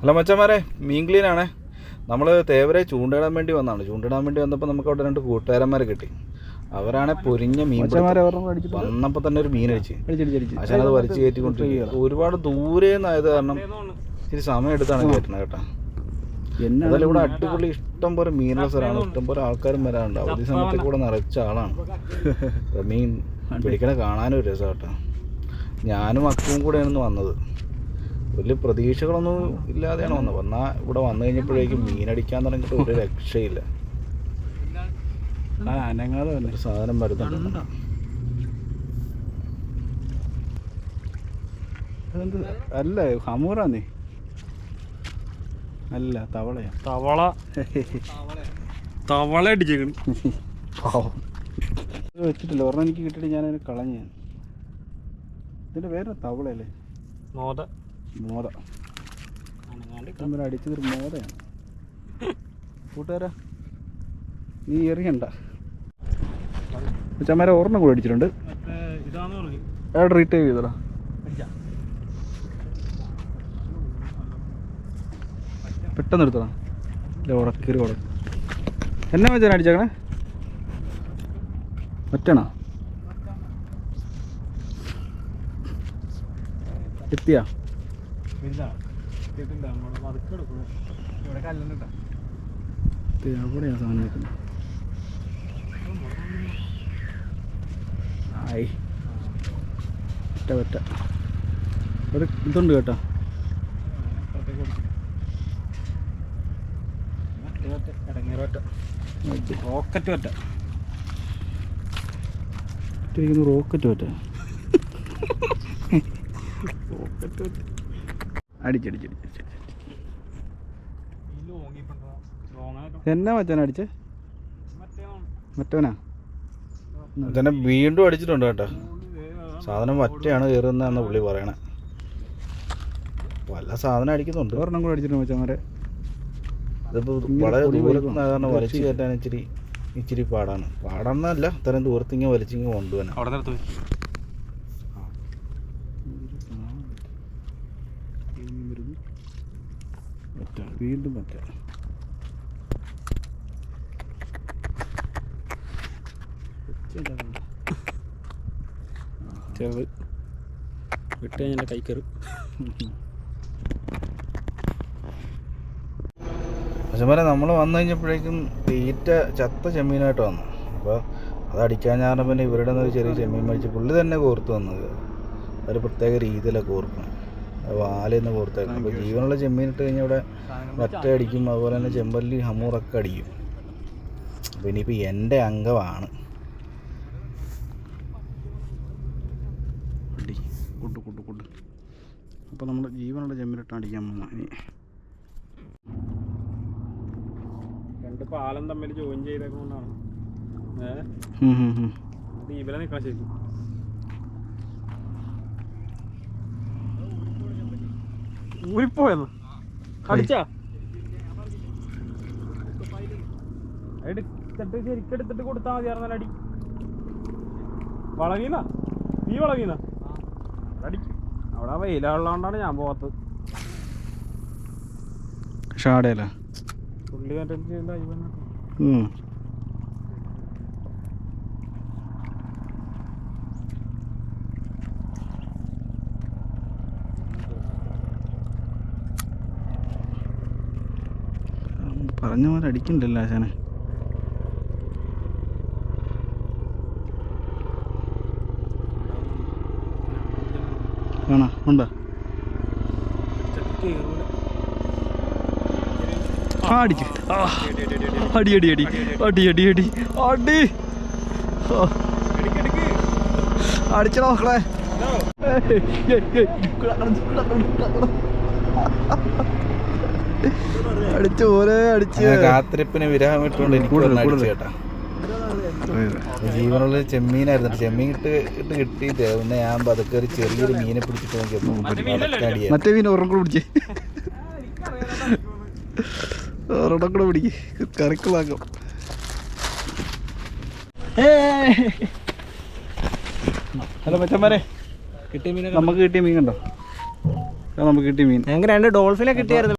Hello മച്ചന്മാരെ, മീൻ ക്ലീനാണേ. നമ്മൾ തേവരെ ചൂണ്ടിടാൻ വേണ്ടി വന്നതാണ്. ചൂണ്ടിടാൻ വേണ്ടി വന്നപ്പോൾ നമുക്ക് അവിടെ 2 കൂട്ടുകാരന്മാരെ കിട്ടി. അവരാണ് പൊരിഞ്ഞ മീൻ വന്നപ്പോൾ തന്നെ ഒരു മീൻ അടിച്ച് പക്ഷേ അത് വലിച്ചു കയറ്റിക്കൊണ്ടിരിക്കുക. ഒരുപാട് ദൂരെ നിന്നായത് കാരണം ഇച്ചിരി സമയം എടുത്താണ് കയറ്റണത് കേട്ടോ. എന്നാലും ഇവിടെ അടിപൊളി ഇഷ്ടം പോലെ മീനുള്ള സ്ഥലമാണ്, ഇഷ്ടം പോലെ ആൾക്കാരും വരാറുണ്ട്. അവധി സമയത്ത് കൂടെ നിറച്ച ആളാണ്. മീൻ പിടിക്കണ കാണാനും ഒരു രസം കേട്ടോ. ഞാനും അക്കുവും കൂടെയാണ് വന്നത്. വലിയ പ്രതീക്ഷകളൊന്നും ഇല്ലാതെയാണ് വന്നത്. ഇവിടെ വന്നു കഴിഞ്ഞപ്പോഴേക്കും മീനടിക്കാൻ തുടങ്ങിയിട്ട് ഒരു രക്ഷയില്ല. ഒരു സാധനം വരുന്നുണ്ട്. അല്ല ഹമൂറാന്നേ, അല്ല തവളയാ. തവള അടിച്ചേക്കണ് വെച്ചിട്ടില്ല. ഒരെണ്ണം എനിക്ക് കിട്ടിയിട്ട് ഞാനതിന് കളഞ്ഞ. ഇതിന്റെ പേര് തവളയല്ലേ? മോത. അടിച്ചതൊരു മോതയാണ്. കൂട്ടുകാരാ, നീ എറിയണ്ട. ചമ്മര ഒരെണ്ണം കൂടെ അടിച്ചിട്ടുണ്ട്. എവിടെ റീറ്റൈവ് ചെയ്തടാ? പെട്ടെന്ന് എടുത്തടാ. ഉടക്കറി ഉടക്കും. എന്നെ വെച്ചാൽ അടിച്ചേക്കണേ? ഒറ്റണോ? എത്തിയാ? എവിടെയാ സാധനം നിൽക്കുന്നത്? ആയി ഒറ്റ ഒരു ഇതുണ്ട് കേട്ടോ. റോക്കറ്റ് പറ്റ റോക്കറ്റ് പറ്റ അടിച്ചടിച്ചടിച്ച് എന്നാ മച്ചാൻ അടിച്ചേ? മറ്റവനാ തന്നെ വീണ്ടും അടിച്ചിട്ടുണ്ട് കേട്ടോ. സാധനം വറ്റയാണ് കയറുന്നതെന്ന് പുള്ളി പറയണേ. വല്ല സാധനം അടിക്കുന്നുണ്ട്. ഒരെണ്ണം കൂടെ അടിച്ചിട്ടുണ്ട് മച്ചാന്മാരെ. ഇതിപ്പോൾ വളരെ ദൂരത്ത് നിന്ന് കാരണം വലിച്ചു കയറ്റാൻ ഇച്ചിരി പാടാണെന്നല്ല, ഇത്രയും ദൂരത്തിങ്ങ് വലിച്ചിങ്ങ് കൊണ്ടുപോകാൻ. വീണ്ടും മറ്റേ ചെറുത് വിട്ട് കഴിഞ്ഞാൽ കൈ കയറും. പക്ഷേ നമ്മൾ വന്നു കഴിഞ്ഞപ്പോഴേക്കും തീറ്റ ചത്ത ചെമ്മീനായിട്ട് വന്നു. അപ്പോൾ അത് അടിക്കാൻ ഞാൻ പിന്നെ ഇവരുടെ ഒരു ചെറിയ ചെമ്മീൻ മേടിച്ച് പുള്ളി തന്നെ കോർത്ത് വന്നത്. ഒരു പ്രത്യേക രീതിയിലാണ് കോർക്കണം. വാലെന്ന് കോർത്തായിരുന്നു. അപ്പോൾ ജീവനുള്ള ചെമ്മീൻ ഇട്ട് കഴിഞ്ഞാൽ ഇവിടെ വറ്റ അടിക്കും, അതുപോലെ തന്നെ ചെമ്പല്ലി ഹമൂറൊക്കെ അടിക്കും. അപ്പോൾ ഇനിയിപ്പോൾ എൻ്റെ അംഗമാണ്. കൂട്ട് അപ്പോൾ നമ്മൾ ജീവനുള്ള ചെമ്മീനിട്ടാണ് അടിക്കാൻ പോകുന്നത്. ഇനി 2 പാലം തമ്മിൽ ജോയിൻ ചെയ്തേക്കൊണ്ടാണ് ദീപില നിൽക്കണം. ശരിക്കും ഊരിപ്പോയെന്ന് അടിച്ചാ എടുത്തിട്ട് ശരിക്കെടുത്തിട്ട് കൊടുത്താൽ മതിയായിരുന്നല്ല. അടി വളവീന്നാ, നീ വളവീന്നാ അടിക്കും. അവിടെ വെയിലുള്ളതുകൊണ്ടാണ് ഞാൻ പോകാത്തത്. ഷാടയല്ല പുള്ളി മറ്റേ പറഞ്ഞ പോലെ അടിക്കണ്ടല്ലോ ആശാനെ. ആണോ? ഉണ്ടോ? അടിച്ചു. അടി അടി അടി അടി അടി അടി അടി അടിച്ചോ മക്കളെ. അടിച്ചു പോലെ അടിച്ച് കാത്തിരിപ്പിന് വിരാമം ഇട്ടുകൊണ്ട് എനിക്ക് ചേട്ടാ. ജീവനുള്ള ചെമ്മീനായിരുന്നു. ചെമ്മീൻ ഇട്ട് കിട്ടിയിട്ട് പിന്നെ ഞാൻ പതുക്കെ ഒരു ചെറിയൊരു മീനെ പിടിച്ചിട്ട് നോക്കിയപ്പോൾ മറ്റേ മീൻ ഒരെണ്ണം കൂടെ പിടിച്ചേ. ഒരെണ്ണം കൂടെ പിടിക്ക്, കറിക്കുള്ളാക്കാം. ഹലോ മച്ചന്മാരെ, കിട്ടിയ മീൻ നമുക്ക് കിട്ടിയ മീൻ കണ്ടോ? നമുക്ക് കിട്ടിയ മീൻ ഞങ്ങൾക്ക് 2 ഡോൾഫിനെ കിട്ടിയായിരുന്നു.